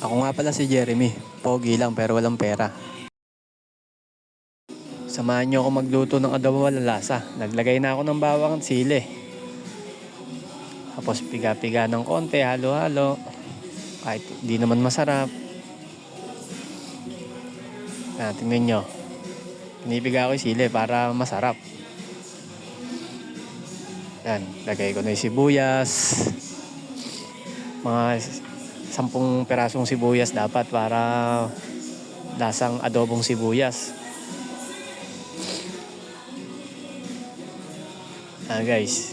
Ako nga pala si Jeremy. Pogi lang pero walang pera. Samahan niyo ako magluto ng adobo malalasa. Naglagay na ako ng bawang at sili. Tapos piga-piga ng konti, halo-halo. Kahit di naman masarap. Tingnan nyo. Pinipiga ko yung sili para masarap. Yan, lagay ko na yung sibuyas. Mga 10 pirasong sibuyas dapat para lasang adobong sibuyas. Guys,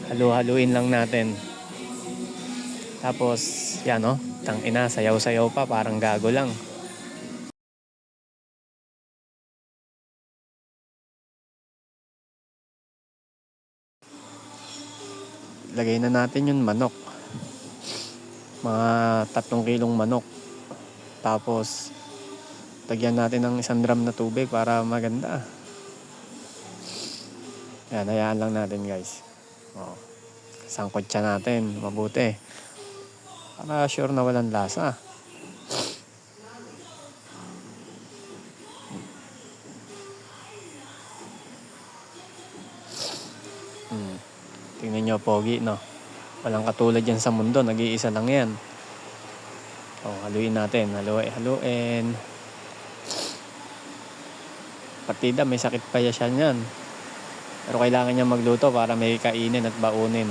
halu-haluin lang natin. Tapos, yan tangina, sayaw-sayaw pa, parang gago lang. Lagay na natin yung manok. Mga 3 kilong manok. Tapos, lagyan natin ng 1 drum na tubig para maganda. Yan, hayaan lang natin guys. Sangkot siya natin, mabuti. Para sure na walang lasa. Tingnan nyo, pogi, no? Walang katulad yan sa mundo, nag-iisa lang yan. Haluin natin, haluin. Partida, may sakit pa siya yan. Pero kailangan niya magluto para may kainin at baunin.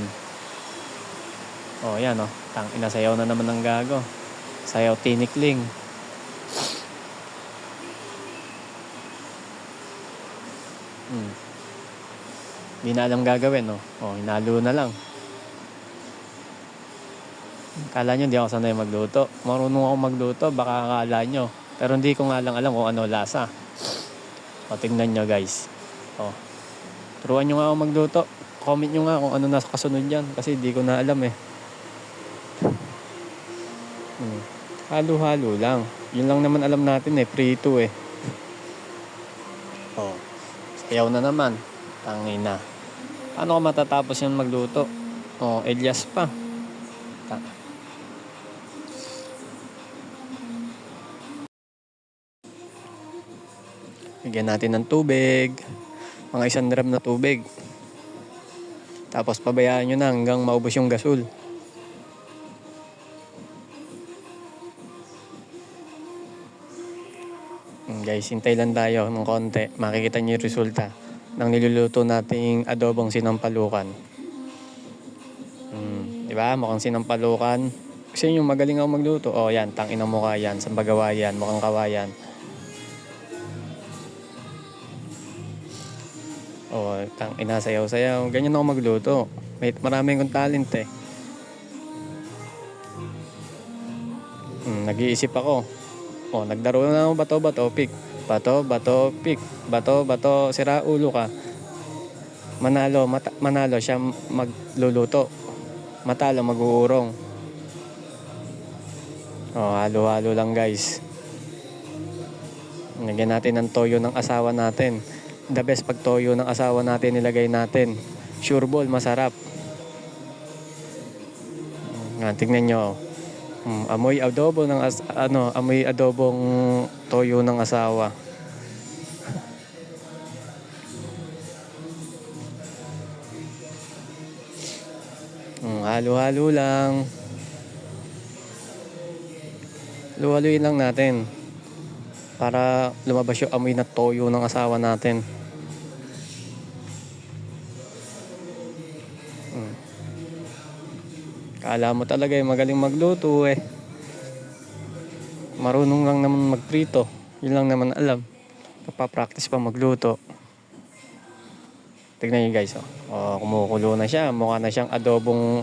Yan tangina, sayaw na naman ng gago. Sayaw tinikling. Hindi na alam gagawin, hinalo na lang. Kala nyo hindi ako sanay magluto. Marunong ako magluto, baka akala nyo. Pero hindi ko nga lang alam kung ano lasa. Tingnan nyo guys. Turuan nyo nga ako magluto. Comment nyo nga kung ano nasa kasunod dyan. Kasi hindi ko na alam eh. Halo-halo lang. Yun lang naman alam natin eh. Prito eh. Sayaw na naman. Tangina. Paano ko matatapos yan magluto? Elias pa. Bigyan natin ng tubig. Mga 1 drum na tubig. Tapos pabayaan nyo na hanggang maubos yung gasol. Guys, hintay lang tayo ng konti. Makikita nyo yung resulta ng niluluto nating adobong sinampalukan. Diba? Mukhang sinampalukan. Kasi yung magaling ako magluto. Yan, tangina mukha yan. Saan ba gawa yan? Mukhang kawayan. Tangina, sayaw-sayaw. Ganyan ako magluto. Maraming kong talent eh. Nag-iisip ako. Nagdaro na ako bato-bato, pick. Bato-bato, pick. Bato-bato, sira ulo ka. Manalo siya magluluto. Matalo, mag-uurong. Halo-halo lang guys. Lagyan natin ng toyo ng asawa natin. The best pag toyo ng asawa natin nilagay natin. Sure ball, masarap. Tingnan nyo. Amoy adobo ng amoy adobong toyo ng asawa. Halo-halo lang. Halo-haloin lang natin para lumabas yung amoy na toyo ng asawa natin. Kala mo talaga magaling magluto eh. Marunong lang naman magprito. Yun lang naman alam. Papractice pa magluto. Tignan nyo guys. Kumukulo na siya. Mukha na siyang adobong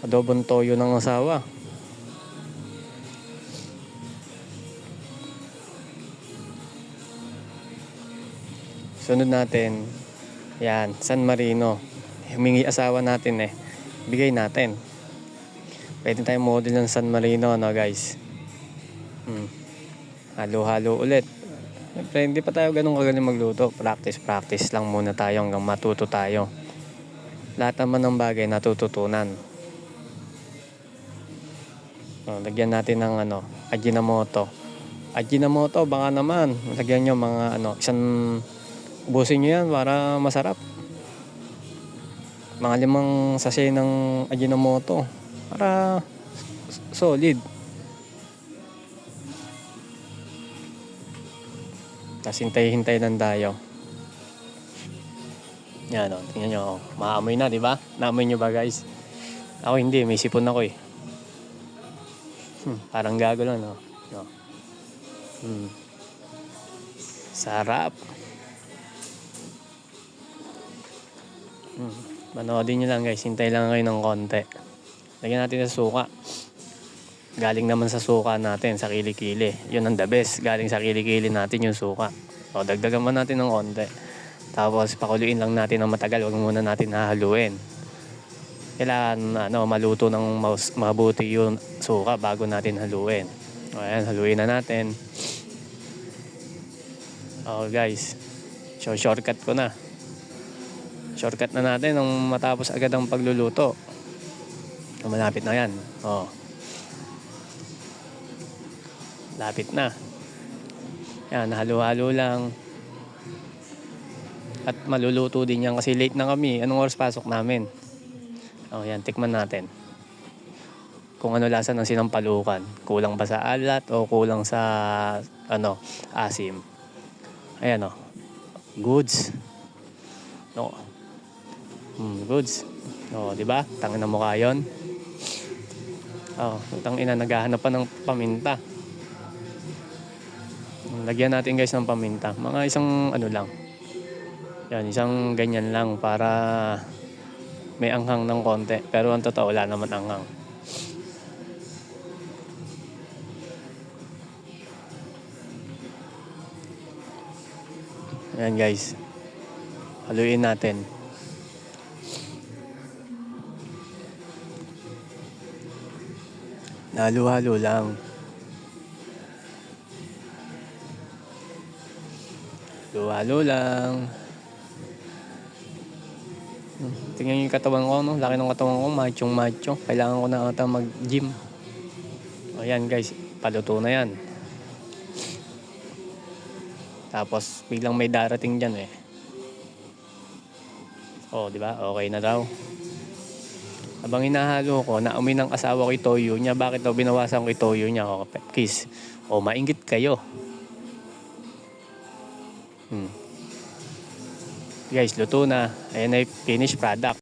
adobong toyo ng asawa. Sunod natin. Yan, San Marino. Humingi asawa natin eh. Bigay natin. Pwede tayong model ng San Marino guys. Halo-halo ulit. Siyempre, hindi pa tayo ganun kagaling magluto. Practice lang muna tayo hanggang matuto tayo. Lahat naman ng bagay natututunan. Lagyan natin ng Ajinomoto. Ajinomoto, baka naman lagyan nyo mga ubusin nyo yan para masarap. Mga 5 sachet ng Ajinomoto para solid. Tapos hintay-hintay lang tayo. Yan tingnan nyo, maamoy na, di ba? Naamoy nyo ba, guys? Ako hindi, may sipon ako eh. Parang gago lang, no? Sarap. Manoodin nyo lang, guys. Hintay lang kayo ng konti. Lagyan natin sa suka. Galing naman sa suka natin, sa kilikili. Yun ang the best. Galing sa kilikili natin yung suka. So, dagdagan man natin ng konti. Tapos, pakuluin lang natin ng matagal. Huwag muna natin hahaluin. Kailangan maluto ng mabuti yung suka bago natin haluin. Ayan, haluin na natin. Guys. So, shortcut ko na. Shortcut na natin nung matapos agad ang pagluluto. Malapit na yan. Lapit na. Yan, halo-halo lang. At maluluto din yan kasi late na kami. Anong oras pasok namin? Yan, tikman natin. Kung ano lasa ng sinampalukan. Kulang ba sa alat o kulang sa asim? Ayan goods. Goods. Di ba? Tangin na mukha 'yon. Tangina, naghahanap pa ng paminta. Lagyan natin, guys, ng paminta. Mga isang lang. Yan, isang ganyan lang para may anghang ng konti. Pero ang totoo, wala naman anghang. Ayan, guys. Haluin natin. Halo-halo lang. Halo-halo lang. Tingnan yung katawan ko, no? Laki ng katawan ko, machong-macho. Kailangan ko na ata mag-gym. Ayan, guys, paluto na yan. Tapos biglang may darating dyan eh. Di ba? Okay na daw. Habang hinahalo ko, naumin ng asawa ko yung toyo niya. Bakit daw binawasan ko yung toyo niya? Kiss. Mainggit kayo. Guys, luto na. Ayan na yung finished product.